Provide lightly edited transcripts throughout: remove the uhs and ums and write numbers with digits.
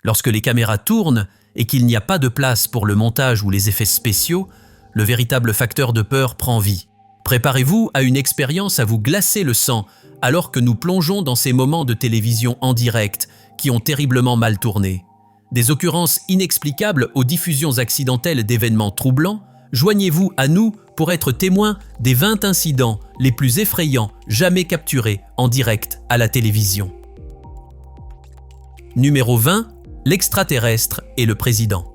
Lorsque les caméras tournent et qu'il n'y a pas de place pour le montage ou les effets spéciaux, le véritable facteur de peur prend vie. Préparez-vous à une expérience à vous glacer le sang alors que nous plongeons dans ces moments de télévision en direct qui ont terriblement mal tourné. Des occurrences inexplicables aux diffusions accidentelles d'événements troublants, joignez-vous à nous pour être témoin des 20 incidents les plus effrayants jamais capturés en direct à la télévision. Numéro 20. L'extraterrestre et le président.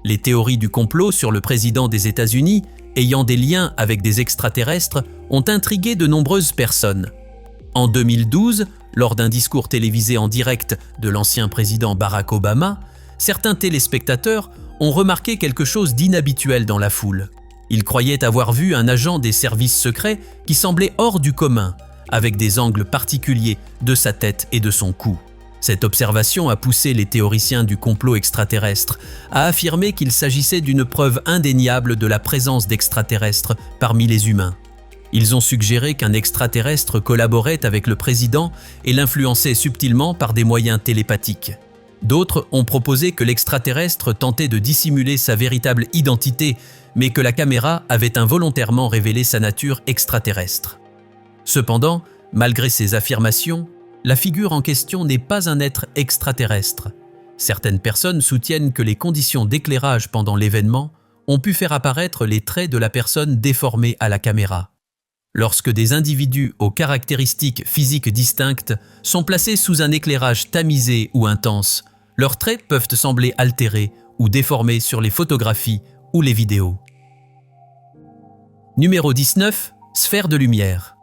Les théories du complot sur le président des États-Unis ayant des liens avec des extraterrestres ont intrigué de nombreuses personnes. En 2012, lors d'un discours télévisé en direct de l'ancien président Barack Obama, certains téléspectateurs ont remarqué quelque chose d'inhabituel dans la foule. Ils croyaient avoir vu un agent des services secrets qui semblait hors du commun, avec des angles particuliers de sa tête et de son cou. Cette observation a poussé les théoriciens du complot extraterrestre à affirmer qu'il s'agissait d'une preuve indéniable de la présence d'extraterrestres parmi les humains. Ils ont suggéré qu'un extraterrestre collaborait avec le président et l'influençait subtilement par des moyens télépathiques. D'autres ont proposé que l'extraterrestre tentait de dissimuler sa véritable identité, mais que la caméra avait involontairement révélé sa nature extraterrestre. Cependant, malgré ces affirmations, la figure en question n'est pas un être extraterrestre. Certaines personnes soutiennent que les conditions d'éclairage pendant l'événement ont pu faire apparaître les traits de la personne déformée à la caméra. Lorsque des individus aux caractéristiques physiques distinctes sont placés sous un éclairage tamisé ou intense, leurs traits peuvent sembler altérés ou déformés sur les photographies ou les vidéos. Numéro 19. Sphère de lumière.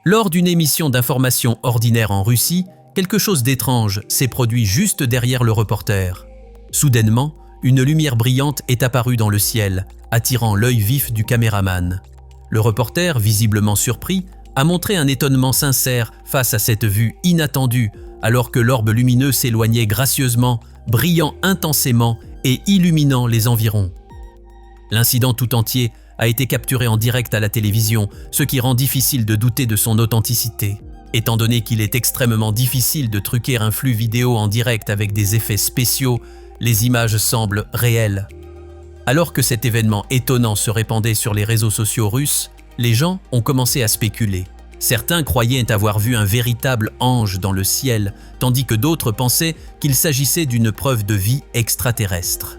Lors d'une émission d'information ordinaire en Russie, quelque chose d'étrange s'est produit juste derrière le reporter. Soudainement, une lumière brillante est apparue dans le ciel, attirant l'œil vif du caméraman. Le reporter, visiblement surpris, a montré un étonnement sincère face à cette vue inattendue, alors que l'orbe lumineux s'éloignait gracieusement, brillant intensément et illuminant les environs. L'incident tout entier a été capturé en direct à la télévision, ce qui rend difficile de douter de son authenticité. Étant donné qu'il est extrêmement difficile de truquer un flux vidéo en direct avec des effets spéciaux, les images semblent réelles. Alors que cet événement étonnant se répandait sur les réseaux sociaux russes, les gens ont commencé à spéculer. Certains croyaient avoir vu un véritable ange dans le ciel, tandis que d'autres pensaient qu'il s'agissait d'une preuve de vie extraterrestre.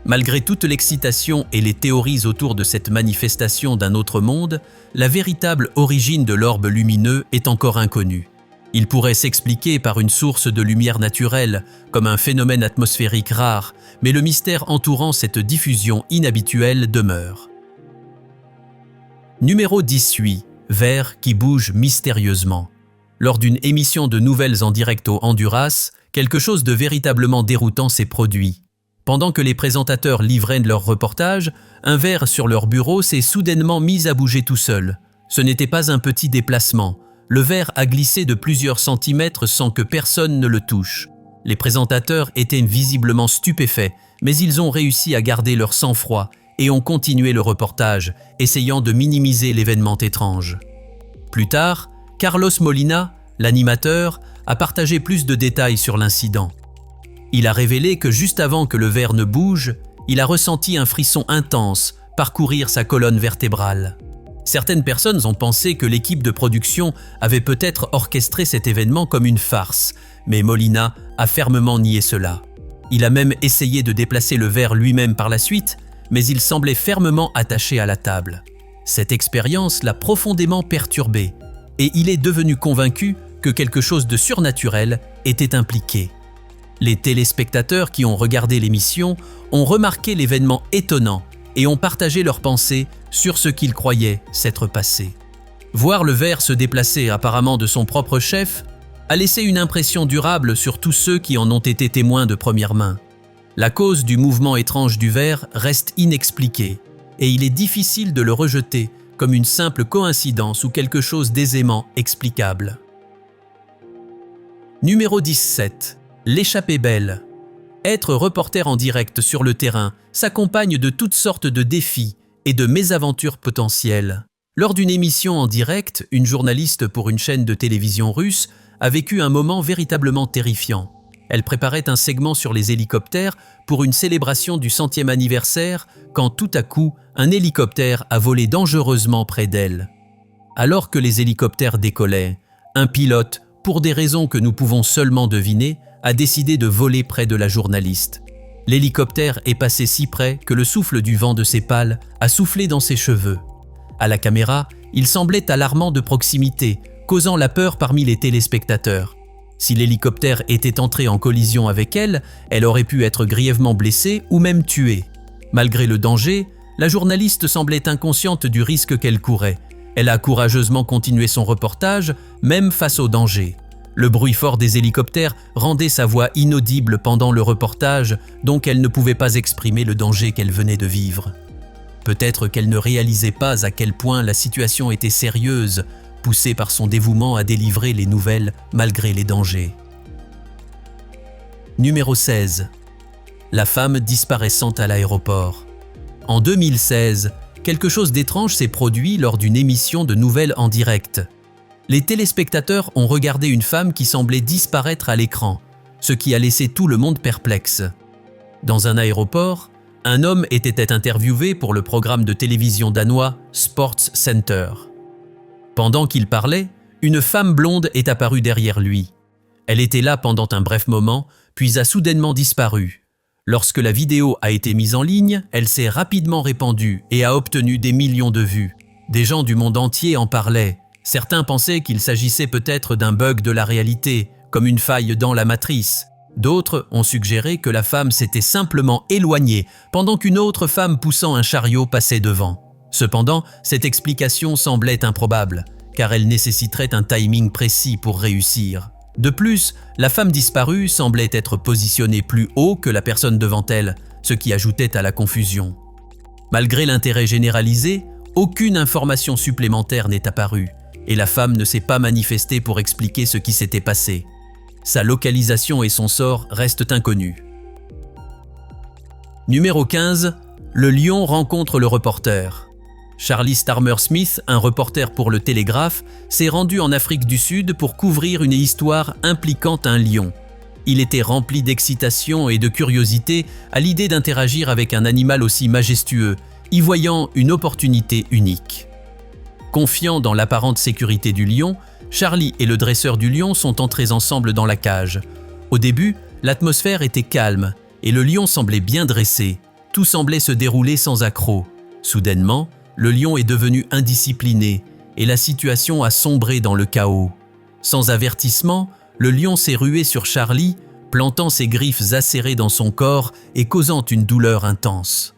Malgré toute l'excitation et les théories autour de cette manifestation d'un autre monde, la véritable origine de l'orbe lumineux est encore inconnue. Il pourrait s'expliquer par une source de lumière naturelle, comme un phénomène atmosphérique rare, mais le mystère entourant cette diffusion inhabituelle demeure. Numéro 18. Verre qui bouge mystérieusement. Lors d'une émission de nouvelles en direct au Honduras, quelque chose de véritablement déroutant s'est produit. Pendant que les présentateurs livraient leur reportage, un verre sur leur bureau s'est soudainement mis à bouger tout seul. Ce n'était pas un petit déplacement. Le verre a glissé de plusieurs centimètres sans que personne ne le touche. Les présentateurs étaient visiblement stupéfaits, mais ils ont réussi à garder leur sang-froid et ont continué le reportage, essayant de minimiser l'événement étrange. Plus tard, Carlos Molina, l'animateur, a partagé plus de détails sur l'incident. Il a révélé que juste avant que le verre ne bouge, il a ressenti un frisson intense parcourir sa colonne vertébrale. Certaines personnes ont pensé que l'équipe de production avait peut-être orchestré cet événement comme une farce, mais Molina a fermement nié cela. Il a même essayé de déplacer le verre lui-même par la suite, mais il semblait fermement attaché à la table. Cette expérience l'a profondément perturbé, et il est devenu convaincu que quelque chose de surnaturel était impliqué. Les téléspectateurs qui ont regardé l'émission ont remarqué l'événement étonnant et ont partagé leurs pensées sur ce qu'ils croyaient s'être passé. Voir le verre se déplacer apparemment de son propre chef a laissé une impression durable sur tous ceux qui en ont été témoins de première main. La cause du mouvement étrange du verre reste inexpliquée et il est difficile de le rejeter comme une simple coïncidence ou quelque chose d'aisément explicable. Numéro 17. L'échappée belle. Être reporter en direct sur le terrain s'accompagne de toutes sortes de défis et de mésaventures potentielles. Lors d'une émission en direct, une journaliste pour une chaîne de télévision russe a vécu un moment véritablement terrifiant. Elle préparait un segment sur les hélicoptères pour une célébration du 100e anniversaire quand tout à coup, un hélicoptère a volé dangereusement près d'elle. Alors que les hélicoptères décollaient, un pilote, pour des raisons que nous pouvons seulement deviner, a décidé de voler près de la journaliste. L'hélicoptère est passé si près que le souffle du vent de ses pales a soufflé dans ses cheveux. À la caméra, il semblait alarmant de proximité, causant la peur parmi les téléspectateurs. Si l'hélicoptère était entré en collision avec elle, elle aurait pu être grièvement blessée ou même tuée. Malgré le danger, la journaliste semblait inconsciente du risque qu'elle courait. Elle a courageusement continué son reportage, même face au danger. Le bruit fort des hélicoptères rendait sa voix inaudible pendant le reportage, donc elle ne pouvait pas exprimer le danger qu'elle venait de vivre. Peut-être qu'elle ne réalisait pas à quel point la situation était sérieuse, poussée par son dévouement à délivrer les nouvelles malgré les dangers. Numéro 16. La femme disparaissante à l'aéroport. En 2016, quelque chose d'étrange s'est produit lors d'une émission de nouvelles en direct. Les téléspectateurs ont regardé une femme qui semblait disparaître à l'écran, ce qui a laissé tout le monde perplexe. Dans un aéroport, un homme était interviewé pour le programme de télévision danois Sports Center. Pendant qu'il parlait, une femme blonde est apparue derrière lui. Elle était là pendant un bref moment, puis a soudainement disparu. Lorsque la vidéo a été mise en ligne, elle s'est rapidement répandue et a obtenu des millions de vues. Des gens du monde entier en parlaient. Certains pensaient qu'il s'agissait peut-être d'un bug de la réalité, comme une faille dans la matrice. D'autres ont suggéré que la femme s'était simplement éloignée pendant qu'une autre femme poussant un chariot passait devant. Cependant, cette explication semblait improbable, car elle nécessiterait un timing précis pour réussir. De plus, la femme disparue semblait être positionnée plus haut que la personne devant elle, ce qui ajoutait à la confusion. Malgré l'intérêt généralisé, aucune information supplémentaire n'est apparue, et la femme ne s'est pas manifestée pour expliquer ce qui s'était passé. Sa localisation et son sort restent inconnus. Numéro 15. Le lion rencontre le reporter. Charlie Starmer Smith, un reporter pour le Télégraphe, s'est rendu en Afrique du Sud pour couvrir une histoire impliquant un lion. Il était rempli d'excitation et de curiosité à l'idée d'interagir avec un animal aussi majestueux, y voyant une opportunité unique. Confiant dans l'apparente sécurité du lion, Charlie et le dresseur du lion sont entrés ensemble dans la cage. Au début, l'atmosphère était calme et le lion semblait bien dressé. Tout semblait se dérouler sans accroc. Soudainement, le lion est devenu indiscipliné et la situation a sombré dans le chaos. Sans avertissement, le lion s'est rué sur Charlie, plantant ses griffes acérées dans son corps et causant une douleur intense.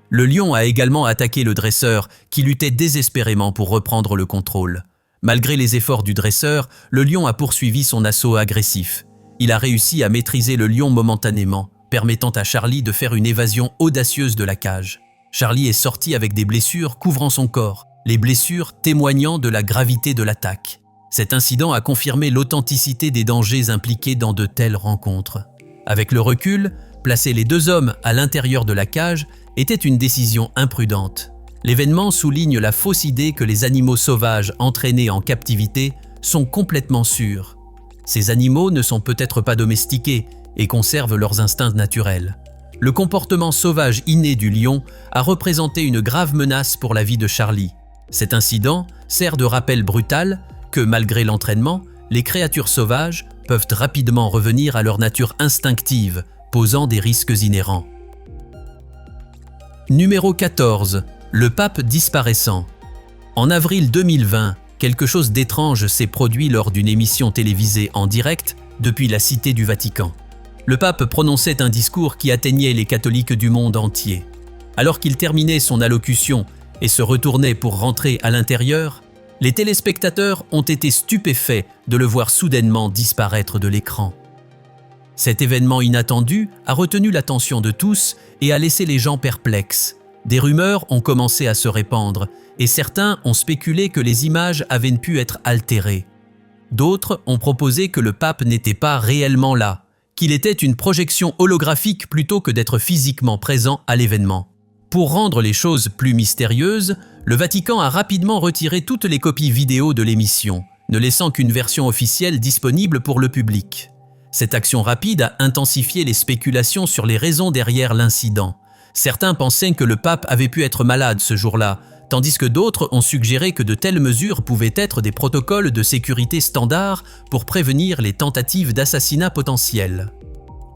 Le lion a également attaqué le dresseur qui luttait désespérément pour reprendre le contrôle. Malgré les efforts du dresseur, le lion a poursuivi son assaut agressif. Il a réussi à maîtriser le lion momentanément, permettant à Charlie de faire une évasion audacieuse de la cage. Charlie est sorti avec des blessures couvrant son corps, les blessures témoignant de la gravité de l'attaque. Cet incident a confirmé l'authenticité des dangers impliqués dans de telles rencontres. Avec le recul, placer les deux hommes à l'intérieur de la cage était une décision imprudente. L'événement souligne la fausse idée que les animaux sauvages entraînés en captivité sont complètement sûrs. Ces animaux ne sont peut-être pas domestiqués et conservent leurs instincts naturels. Le comportement sauvage inné du lion a représenté une grave menace pour la vie de Charlie. Cet incident sert de rappel brutal que, malgré l'entraînement, les créatures sauvages peuvent rapidement revenir à leur nature instinctive, posant des risques inhérents. Numéro 14. Le pape disparaissant. En avril 2020, quelque chose d'étrange s'est produit lors d'une émission télévisée en direct depuis la Cité du Vatican. Le pape prononçait un discours qui atteignait les catholiques du monde entier. Alors qu'il terminait son allocution et se retournait pour rentrer à l'intérieur, les téléspectateurs ont été stupéfaits de le voir soudainement disparaître de l'écran. Cet événement inattendu a retenu l'attention de tous et a laissé les gens perplexes. Des rumeurs ont commencé à se répandre et certains ont spéculé que les images avaient pu être altérées. D'autres ont proposé que le pape n'était pas réellement là, qu'il était une projection holographique plutôt que d'être physiquement présent à l'événement. Pour rendre les choses plus mystérieuses, le Vatican a rapidement retiré toutes les copies vidéo de l'émission, ne laissant qu'une version officielle disponible pour le public. Cette action rapide a intensifié les spéculations sur les raisons derrière l'incident. Certains pensaient que le pape avait pu être malade ce jour-là, tandis que d'autres ont suggéré que de telles mesures pouvaient être des protocoles de sécurité standards pour prévenir les tentatives d'assassinat potentiels.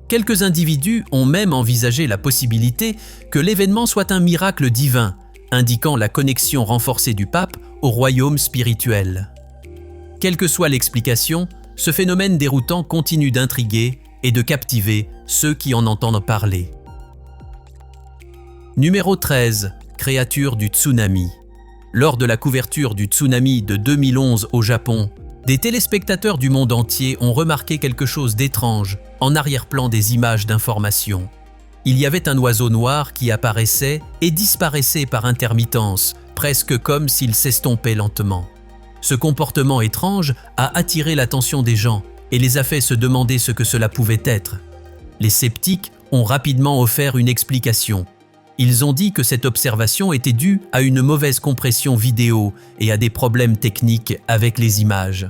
Quelques individus ont même envisagé la possibilité que l'événement soit un miracle divin, indiquant la connexion renforcée du pape au royaume spirituel. Quelle que soit l'explication, ce phénomène déroutant continue d'intriguer et de captiver ceux qui en entendent parler. Numéro 13. Créature du tsunami. Lors de la couverture du tsunami de 2011 au Japon, des téléspectateurs du monde entier ont remarqué quelque chose d'étrange en arrière-plan des images d'information. Il y avait un oiseau noir qui apparaissait et disparaissait par intermittence, presque comme s'il s'estompait lentement. Ce comportement étrange a attiré l'attention des gens et les a fait se demander ce que cela pouvait être. Les sceptiques ont rapidement offert une explication. Ils ont dit que cette observation était due à une mauvaise compression vidéo et à des problèmes techniques avec les images.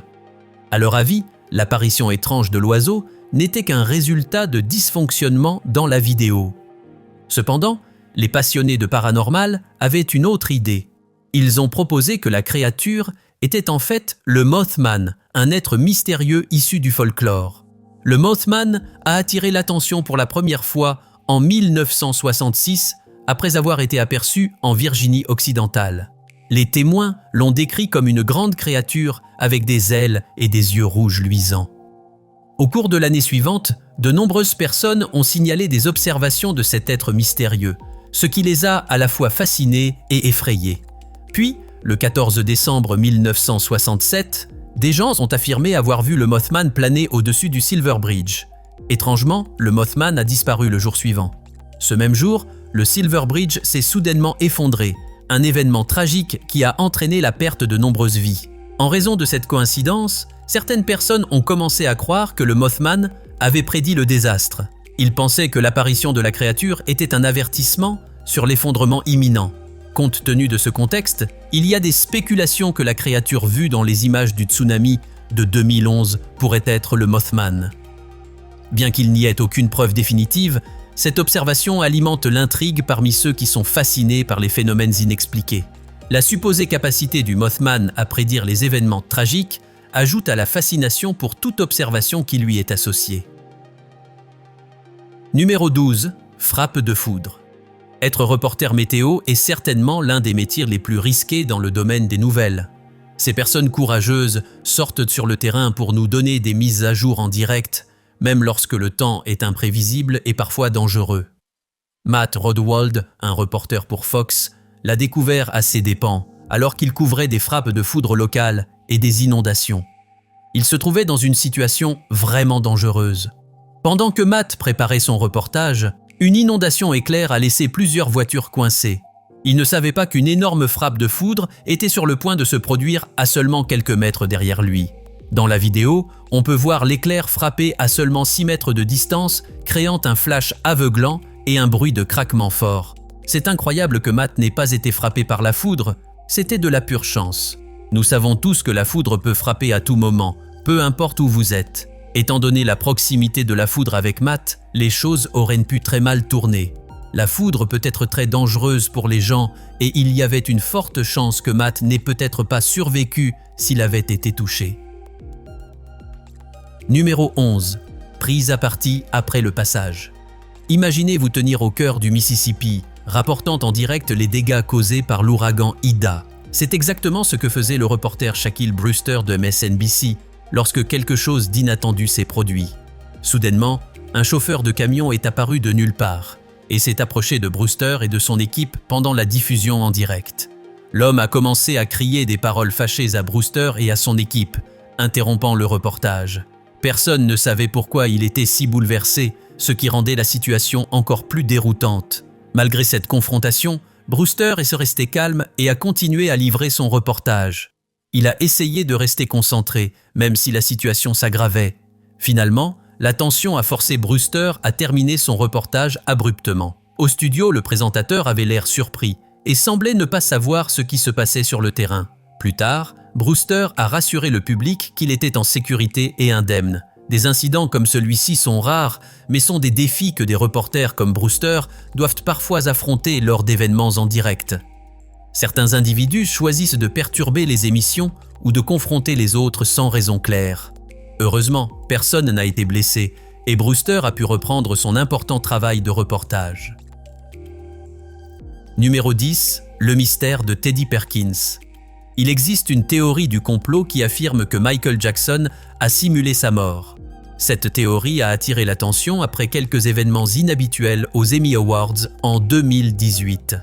À leur avis, l'apparition étrange de l'oiseau n'était qu'un résultat de dysfonctionnement dans la vidéo. Cependant, les passionnés de paranormal avaient une autre idée. Ils ont proposé que la créature était en fait le Mothman, un être mystérieux issu du folklore. Le Mothman a attiré l'attention pour la première fois en 1966 après avoir été aperçu en Virginie occidentale. Les témoins l'ont décrit comme une grande créature avec des ailes et des yeux rouges luisants. Au cours de l'année suivante, de nombreuses personnes ont signalé des observations de cet être mystérieux, ce qui les a à la fois fascinés et effrayés. Puis, le 14 décembre 1967, des gens ont affirmé avoir vu le Mothman planer au-dessus du Silver Bridge. Étrangement, le Mothman a disparu le jour suivant. Ce même jour, le Silver Bridge s'est soudainement effondré, un événement tragique qui a entraîné la perte de nombreuses vies. En raison de cette coïncidence, certaines personnes ont commencé à croire que le Mothman avait prédit le désastre. Ils pensaient que l'apparition de la créature était un avertissement sur l'effondrement imminent. Compte tenu de ce contexte, il y a des spéculations que la créature vue dans les images du tsunami de 2011 pourrait être le Mothman. Bien qu'il n'y ait aucune preuve définitive, cette observation alimente l'intrigue parmi ceux qui sont fascinés par les phénomènes inexpliqués. La supposée capacité du Mothman à prédire les événements tragiques ajoute à la fascination pour toute observation qui lui est associée. Numéro 12. Frappe de foudre. Être reporter météo est certainement l'un des métiers les plus risqués dans le domaine des nouvelles. Ces personnes courageuses sortent sur le terrain pour nous donner des mises à jour en direct, même lorsque le temps est imprévisible et parfois dangereux. Matt Rodwald, un reporter pour Fox, l'a découvert à ses dépens, alors qu'il couvrait des frappes de foudre locales et des inondations. Il se trouvait dans une situation vraiment dangereuse. Pendant que Matt préparait son reportage, une inondation éclair a laissé plusieurs voitures coincées. Il ne savait pas qu'une énorme frappe de foudre était sur le point de se produire à seulement quelques mètres derrière lui. Dans la vidéo, on peut voir l'éclair frapper à seulement 6 mètres de distance, créant un flash aveuglant et un bruit de craquement fort. C'est incroyable que Matt n'ait pas été frappé par la foudre, c'était de la pure chance. Nous savons tous que la foudre peut frapper à tout moment, peu importe où vous êtes. Étant donné la proximité de la foudre avec Matt, les choses auraient pu très mal tourner. La foudre peut être très dangereuse pour les gens et il y avait une forte chance que Matt n'ait peut-être pas survécu s'il avait été touché. Numéro 11. Prise à partie après le passage. Imaginez vous tenir au cœur du Mississippi, rapportant en direct les dégâts causés par l'ouragan Ida. C'est exactement ce que faisait le reporter Shaquille Brewster de MSNBC lorsque quelque chose d'inattendu s'est produit. Soudainement, un chauffeur de camion est apparu de nulle part et s'est approché de Brewster et de son équipe pendant la diffusion en direct. L'homme a commencé à crier des paroles fâchées à Brewster et à son équipe, interrompant le reportage. Personne ne savait pourquoi il était si bouleversé, ce qui rendait la situation encore plus déroutante. Malgré cette confrontation, Brewster est resté calme et a continué à livrer son reportage. Il a essayé de rester concentré, même si la situation s'aggravait. Finalement, la tension a forcé Brewster à terminer son reportage abruptement. Au studio, le présentateur avait l'air surpris et semblait ne pas savoir ce qui se passait sur le terrain. Plus tard, Brewster a rassuré le public qu'il était en sécurité et indemne, Des incidents comme celui-ci sont rares, mais sont des défis que des reporters comme Brewster doivent parfois affronter lors d'événements en direct. Certains individus choisissent de perturber les émissions ou de confronter les autres sans raison claire. Heureusement, personne n'a été blessé et Brewster a pu reprendre son important travail de reportage. Numéro 10. Le mystère de Teddy Perkins. Il existe une théorie du complot qui affirme que Michael Jackson a simulé sa mort. Cette théorie a attiré l'attention après quelques événements inhabituels aux Emmy Awards en 2018.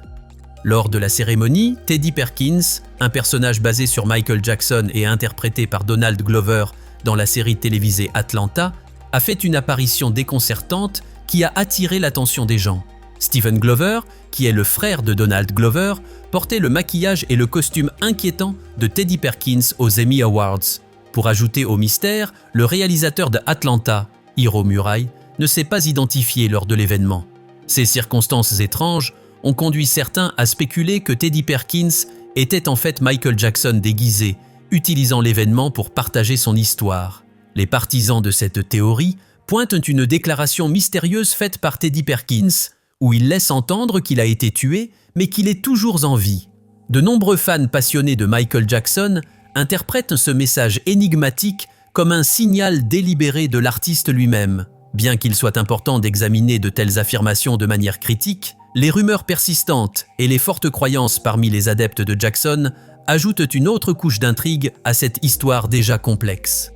Lors de la cérémonie, Teddy Perkins, un personnage basé sur Michael Jackson et interprété par Donald Glover dans la série télévisée Atlanta, a fait une apparition déconcertante qui a attiré l'attention des gens. Stephen Glover, qui est le frère de Donald Glover, portait le maquillage et le costume inquiétant de Teddy Perkins aux Emmy Awards. Pour ajouter au mystère, le réalisateur de Atlanta, Hiro Murai, ne s'est pas identifié lors de l'événement. Ces circonstances étranges ont conduit certains à spéculer que Teddy Perkins était en fait Michael Jackson déguisé, utilisant l'événement pour partager son histoire. Les partisans de cette théorie pointent une déclaration mystérieuse faite par Teddy Perkins, où il laisse entendre qu'il a été tué, mais qu'il est toujours en vie. De nombreux fans passionnés de Michael Jackson interprètent ce message énigmatique comme un signal délibéré de l'artiste lui-même. Bien qu'il soit important d'examiner de telles affirmations de manière critique, les rumeurs persistantes et les fortes croyances parmi les adeptes de Jackson ajoutent une autre couche d'intrigue à cette histoire déjà complexe.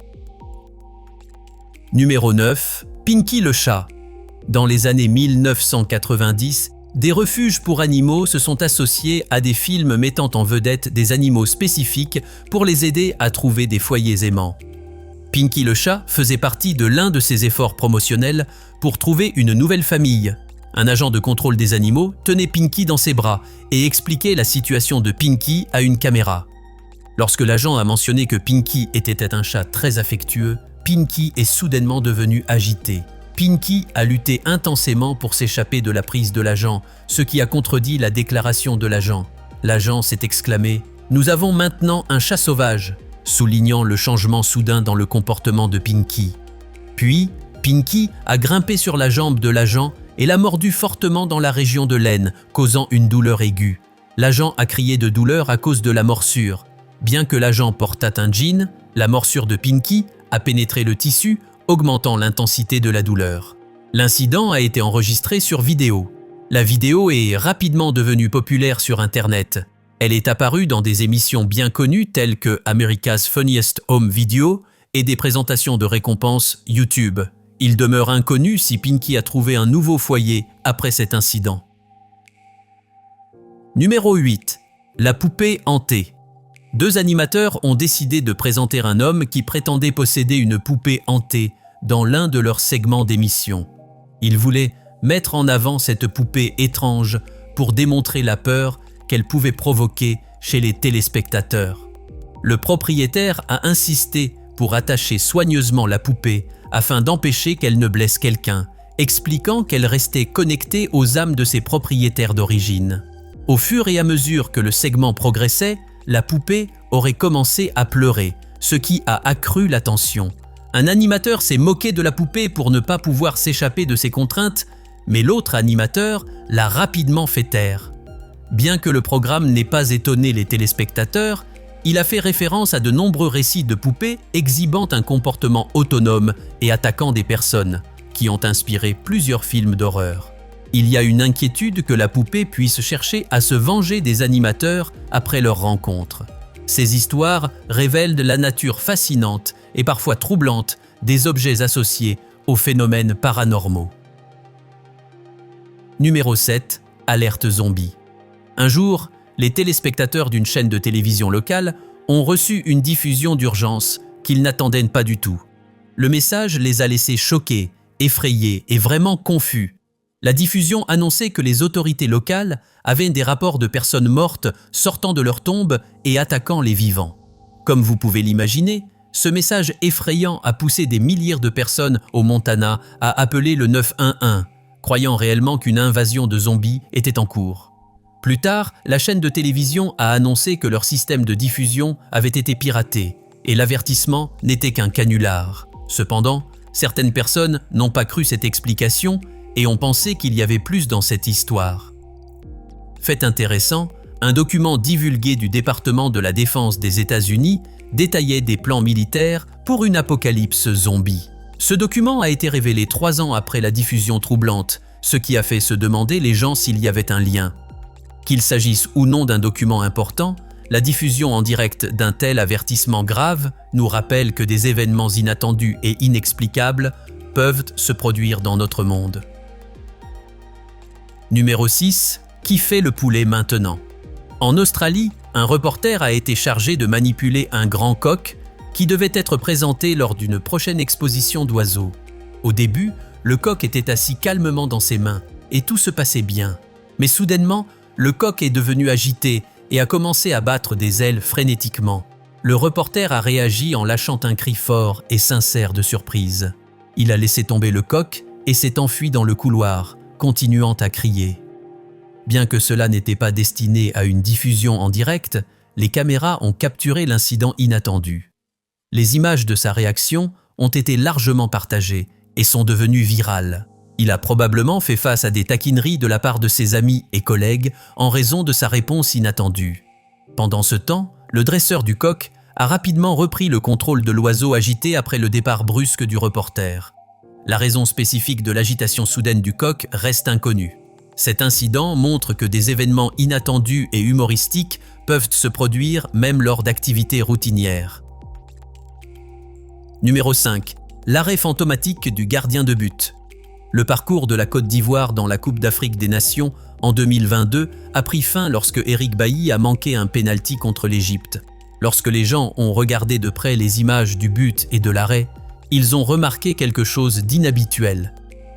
Numéro 9. Pinky le chat. Dans les années 1990, des refuges pour animaux se sont associés à des films mettant en vedette des animaux spécifiques pour les aider à trouver des foyers aimants. Pinky le chat faisait partie de l'un de ces efforts promotionnels pour trouver une nouvelle famille. Un agent de contrôle des animaux tenait Pinky dans ses bras et expliquait la situation de Pinky à une caméra. Lorsque l'agent a mentionné que Pinky était un chat très affectueux, Pinky est soudainement devenu agité. Pinky a lutté intensément pour s'échapper de la prise de l'agent, ce qui a contredit la déclaration de l'agent. L'agent s'est exclamé « Nous avons maintenant un chat sauvage », soulignant le changement soudain dans le comportement de Pinky. Puis, Pinky a grimpé sur la jambe de l'agent et l'a mordu fortement dans la région de l'aine, causant une douleur aiguë. L'agent a crié de douleur à cause de la morsure. Bien que l'agent portât un jean, la morsure de Pinky a pénétré le tissu, augmentant l'intensité de la douleur. L'incident a été enregistré sur vidéo. La vidéo est rapidement devenue populaire sur Internet. Elle est apparue dans des émissions bien connues telles que America's Funniest Home Video et des présentations de récompenses YouTube. Il demeure inconnu si Pinky a trouvé un nouveau foyer après cet incident. Numéro 8. La poupée hantée. Deux animateurs ont décidé de présenter un homme qui prétendait posséder une poupée hantée dans l'un de leurs segments d'émission. Ils voulaient mettre en avant cette poupée étrange pour démontrer la peur qu'elle pouvait provoquer chez les téléspectateurs. Le propriétaire a insisté pour attacher soigneusement la poupée afin d'empêcher qu'elle ne blesse quelqu'un, expliquant qu'elle restait connectée aux âmes de ses propriétaires d'origine. Au fur et à mesure que le segment progressait, la poupée aurait commencé à pleurer, ce qui a accru la tension. Un animateur s'est moqué de la poupée pour ne pas pouvoir s'échapper de ses contraintes, mais l'autre animateur l'a rapidement fait taire. Bien que le programme n'ait pas étonné les téléspectateurs, il a fait référence à de nombreux récits de poupées exhibant un comportement autonome et attaquant des personnes, qui ont inspiré plusieurs films d'horreur. Il y a une inquiétude que la poupée puisse chercher à se venger des animateurs après leur rencontre. Ces histoires révèlent de la nature fascinante et parfois troublante des objets associés aux phénomènes paranormaux. Numéro 7. Alerte zombie. Un jour, les téléspectateurs d'une chaîne de télévision locale ont reçu une diffusion d'urgence qu'ils n'attendaient pas du tout. Le message les a laissés choqués, effrayés et vraiment confus. La diffusion annonçait que les autorités locales avaient des rapports de personnes mortes sortant de leur tombe et attaquant les vivants. Comme vous pouvez l'imaginer, ce message effrayant a poussé des milliers de personnes au Montana à appeler le 911, croyant réellement qu'une invasion de zombies était en cours. Plus tard, la chaîne de télévision a annoncé que leur système de diffusion avait été piraté et l'avertissement n'était qu'un canular. Cependant, Certaines personnes n'ont pas cru cette explication et ont pensé qu'il y avait plus dans cette histoire. Fait intéressant, un document divulgué du département de la Défense des États-Unis détaillait des plans militaires pour une apocalypse zombie. Ce document a été révélé 3 ans après la diffusion troublante, ce qui a fait se demander les gens s'il y avait un lien. Qu'il s'agisse ou non d'un document important, la diffusion en direct d'un tel avertissement grave nous rappelle que des événements inattendus et inexplicables peuvent se produire dans notre monde. Numéro 6. Qui fait le poulet maintenant? En Australie, un reporter a été chargé de manipuler un grand coq qui devait être présenté lors d'une prochaine exposition d'oiseaux. Au début, le coq était assis calmement dans ses mains et tout se passait bien. Mais soudainement, le coq est devenu agité et a commencé à battre des ailes frénétiquement. Le reporter a réagi en lâchant un cri fort et sincère de surprise. Il a laissé tomber le coq et s'est enfui dans le couloir, continuant à crier. Bien que cela n'était pas destiné à une diffusion en direct, les caméras ont capturé l'incident inattendu. Les images de sa réaction ont été largement partagées et sont devenues virales. Il a probablement fait face à des taquineries de la part de ses amis et collègues en raison de sa réponse inattendue. Pendant ce temps, le dresseur du coq a rapidement repris le contrôle de l'oiseau agité après le départ brusque du reporter. La raison spécifique de l'agitation soudaine du coq reste inconnue. Cet incident montre que des événements inattendus et humoristiques peuvent se produire même lors d'activités routinières. Numéro 5. L'arrêt fantomatique du gardien de but. Le parcours de la Côte d'Ivoire dans la Coupe d'Afrique des Nations en 2022 a pris fin lorsque Eric Bailly a manqué un pénalty contre l'Égypte. Lorsque les gens ont regardé de près les images du but et de l'arrêt, ils ont remarqué quelque chose d'inhabituel.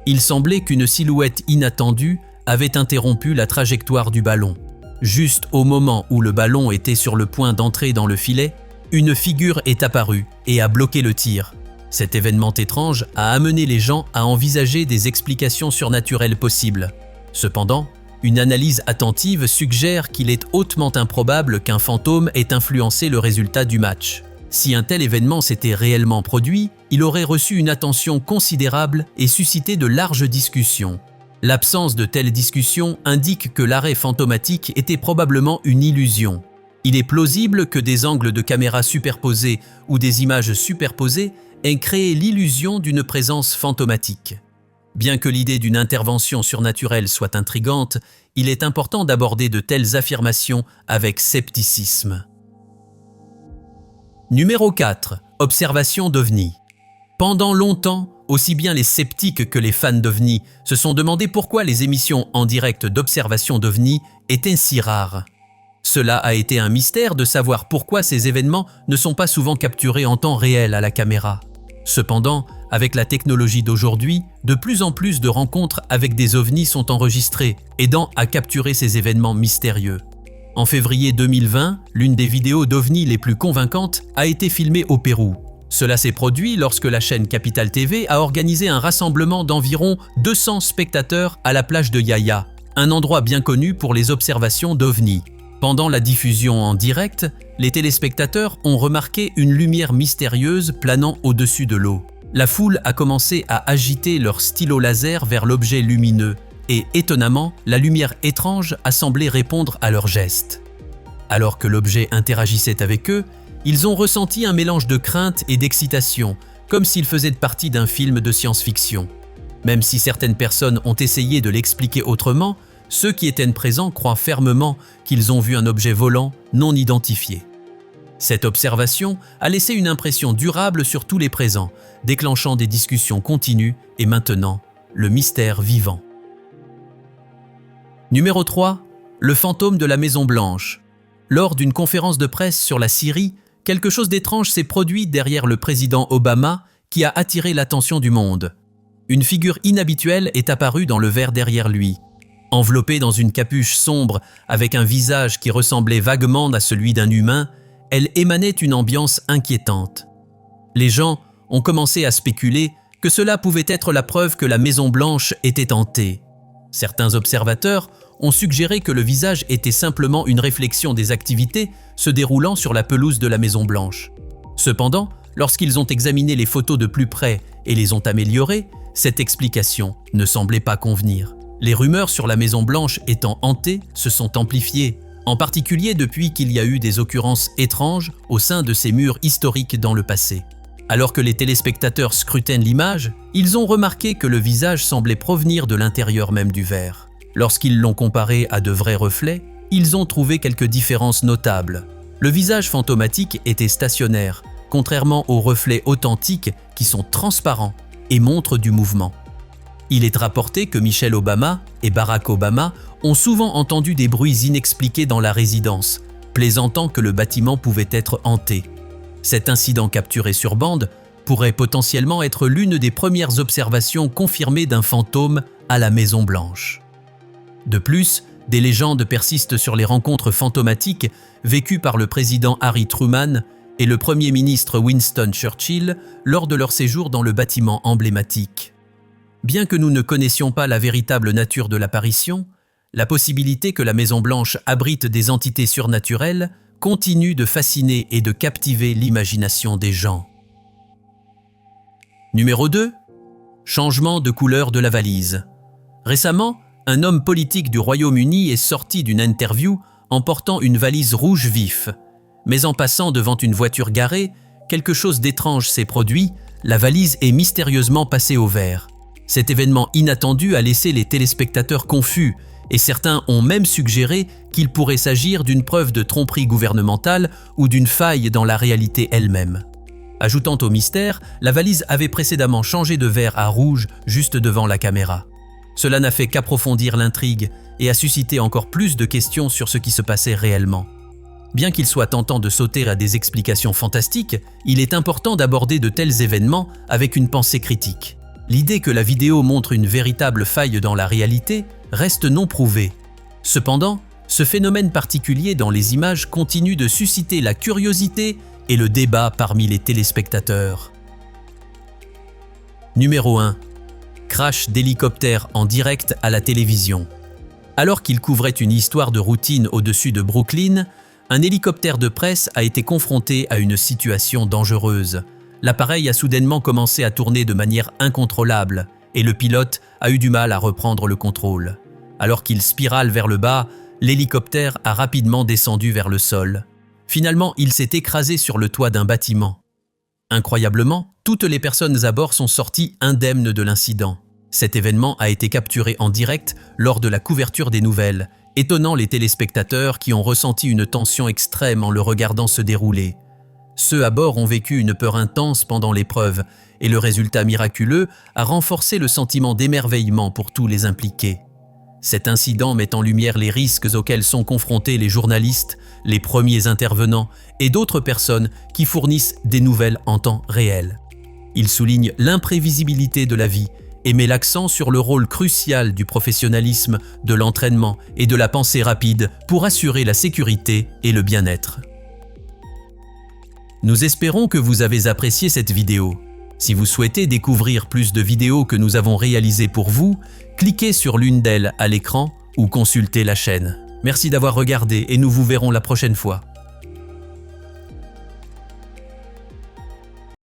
Il semblait qu'une silhouette inattendue avait interrompu la trajectoire du ballon. Juste au moment où le ballon était sur le point d'entrer dans le filet, une figure est apparue et a bloqué le tir. Cet événement étrange a amené les gens à envisager des explications surnaturelles possibles. Cependant, une analyse attentive suggère qu'il est hautement improbable qu'un fantôme ait influencé le résultat du match. Si un tel événement s'était réellement produit, il aurait reçu une attention considérable et suscité de larges discussions. L'absence de telles discussions indique que l'arrêt fantomatique était probablement une illusion. Il est plausible que des angles de caméra superposés ou des images superposées aient créé l'illusion d'une présence fantomatique. Bien que l'idée d'une intervention surnaturelle soit intrigante, il est important d'aborder de telles affirmations avec scepticisme. Numéro 4. Observation d'OVNI. Pendant longtemps, aussi bien les sceptiques que les fans d'OVNI se sont demandé pourquoi les émissions en direct d'observation d'OVNI étaient si rares. Cela a été un mystère de savoir pourquoi ces événements ne sont pas souvent capturés en temps réel à la caméra. Cependant, avec la technologie d'aujourd'hui, de plus en plus de rencontres avec des ovnis sont enregistrées, aidant à capturer ces événements mystérieux. En février 2020, l'une des vidéos d'ovnis les plus convaincantes a été filmée au Pérou. Cela s'est produit lorsque la chaîne Capital TV a organisé un rassemblement d'environ 200 spectateurs à la plage de Yaya, un endroit bien connu pour les observations d'ovnis. Pendant la diffusion en direct, les téléspectateurs ont remarqué une lumière mystérieuse planant au-dessus de l'eau. La foule a commencé à agiter leur stylo laser vers l'objet lumineux et, étonnamment, la lumière étrange a semblé répondre à leurs gestes. Alors que l'objet interagissait avec eux, ils ont ressenti un mélange de crainte et d'excitation, comme s'ils faisaient partie d'un film de science-fiction. Même si certaines personnes ont essayé de l'expliquer autrement, ceux qui étaient présents croient fermement qu'ils ont vu un objet volant non identifié. Cette observation a laissé une impression durable sur tous les présents, déclenchant des discussions continues et maintenant le mystère vivant. Numéro 3. Le fantôme de la Maison Blanche. Lors d'une conférence de presse sur la Syrie, quelque chose d'étrange s'est produit derrière le président Obama qui a attiré l'attention du monde. Une figure inhabituelle est apparue dans le verre derrière lui. Enveloppée dans une capuche sombre avec un visage qui ressemblait vaguement à celui d'un humain, elle émanait une ambiance inquiétante. Les gens ont commencé à spéculer que cela pouvait être la preuve que la Maison Blanche était hantée. Certains observateurs ont suggéré que le visage était simplement une réflexion des activités se déroulant sur la pelouse de la Maison Blanche. Cependant, Lorsqu'ils ont examiné les photos de plus près et les ont améliorées, cette explication ne semblait pas convenir. Les rumeurs sur la Maison Blanche étant hantée se sont amplifiées, en particulier depuis qu'il y a eu des occurrences étranges au sein de ces murs historiques dans le passé. Alors que les téléspectateurs scrutaient l'image, ils ont remarqué que le visage semblait provenir de l'intérieur même du verre. Lorsqu'ils l'ont comparé à de vrais reflets, ils ont trouvé quelques différences notables. Le visage fantomatique était stationnaire, contrairement aux reflets authentiques qui sont transparents et montrent du mouvement. Il est rapporté que Michelle Obama et Barack Obama ont souvent entendu des bruits inexpliqués dans la résidence, plaisantant que le bâtiment pouvait être hanté. Cet incident capturé sur bande pourrait potentiellement être l'une des premières observations confirmées d'un fantôme à la Maison Blanche. De plus, des légendes persistent sur les rencontres fantomatiques vécues par le président Harry Truman et le Premier ministre Winston Churchill lors de leur séjour dans le bâtiment emblématique. Bien que nous ne connaissions pas la véritable nature de l'apparition, la possibilité que la Maison Blanche abrite des entités surnaturelles continue de fasciner et de captiver l'imagination des gens. Numéro 2. Changement de couleur de la valise. Récemment, un homme politique du Royaume-Uni est sorti d'une interview en portant une valise rouge vif. Mais en passant devant une voiture garée, quelque chose d'étrange s'est produit, la valise est mystérieusement passée au vert. Cet événement inattendu a laissé les téléspectateurs confus, et certains ont même suggéré qu'il pourrait s'agir d'une preuve de tromperie gouvernementale ou d'une faille dans la réalité elle-même. Ajoutant au mystère, la valise avait précédemment changé de vert à rouge juste devant la caméra. Cela n'a fait qu'approfondir l'intrigue et a suscité encore plus de questions sur ce qui se passait réellement. Bien qu'il soit tentant de sauter à des explications fantastiques, il est important d'aborder de tels événements avec une pensée critique. L'idée que la vidéo montre une véritable faille dans la réalité reste non prouvée. Cependant, ce phénomène particulier dans les images continue de susciter la curiosité et le débat parmi les téléspectateurs. Numéro 1. Crash d'hélicoptère en direct à la télévision. Alors qu'il couvrait une histoire de routine au-dessus de Brooklyn, un hélicoptère de presse a été confronté à une situation dangereuse. L'appareil a soudainement commencé à tourner de manière incontrôlable et le pilote a eu du mal à reprendre le contrôle. Alors qu'il spirale vers le bas, l'hélicoptère a rapidement descendu vers le sol. Finalement, il s'est écrasé sur le toit d'un bâtiment. Incroyablement, toutes les personnes à bord sont sorties indemnes de l'incident. Cet événement a été capturé en direct lors de la couverture des nouvelles, étonnant les téléspectateurs qui ont ressenti une tension extrême en le regardant se dérouler. Ceux à bord ont vécu une peur intense pendant l'épreuve et le résultat miraculeux a renforcé le sentiment d'émerveillement pour tous les impliqués. Cet incident met en lumière les risques auxquels sont confrontés les journalistes, les premiers intervenants et d'autres personnes qui fournissent des nouvelles en temps réel. Il souligne l'imprévisibilité de la vie et met l'accent sur le rôle crucial du professionnalisme, de l'entraînement et de la pensée rapide pour assurer la sécurité et le bien-être. Nous espérons que vous avez apprécié cette vidéo. Si vous souhaitez découvrir plus de vidéos que nous avons réalisées pour vous, cliquez sur l'une d'elles à l'écran ou consultez la chaîne. Merci d'avoir regardé et nous vous verrons la prochaine fois.